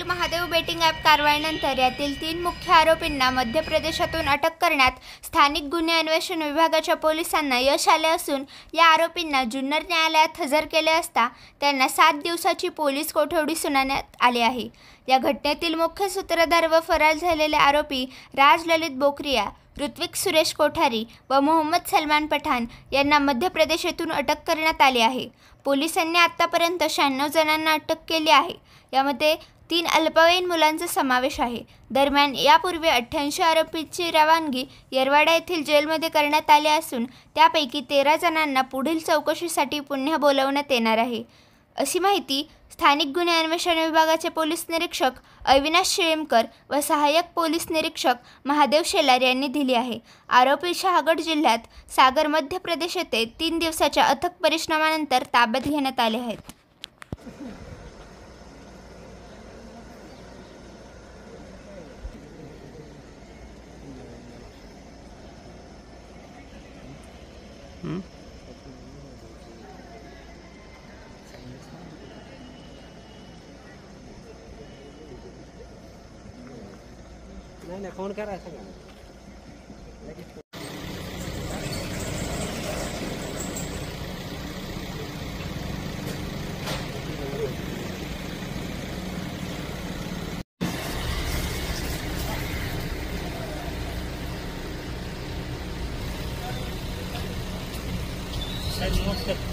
Mahadev betting app कारवाईनंतर यातील 3 मुख्य आरोपींना मध्य प्रदेशातून अटक करण्यात स्थानिक गुन्हे अन्वेषण विभागाच्या पोलिसांना यश आले असून या आरोपींना जुन्नर न्यायालयात हजर केले असता त्यांना 7 दिवसाची पोलीस कोठडी सुनावण्यात आली आहे। या घटनेतील मुख्य सूत्रधार व फरार झालेले आरोपी राज ललित बोकरिया, ऋत्विक सुरेश कोठारी व मोहम्मद सलमान पठाण यांना मध्य प्रदेश येथून अटक करण्यात आली आहे। पोलिसांनी आतापर्यंत 96 जणांना अटक केली आहे। यामध्ये 3 अल्पवयीन मुलांचा समावेश आहे। दरम्यान यापूर्वी 88 आरोपींची रवानगी येरवाडा येथील जेलमध्ये करण्यात आली असून त्यापैकी 13 जणांना पुढील चौकशीसाठी पुन्हा बोलावण्यात येणार आहे, अशी माहिती स्थानिक गुन्हे अन्वेषण विभागाचे पोलीस निरीक्षक अविनाश शिळीमकर व सहाय्यक पोलीस निरीक्षक महादेव शेलार यांनी दिली आहे। आरोपी शहागड जिल्ह्यात सागर मध्य प्रदेश येथे 3 दिवसाच्या अथक परिश्रमानंतर ताब्यात घेण्यात आले आहेत। नहीं फोन कर रहा है नमस्कार।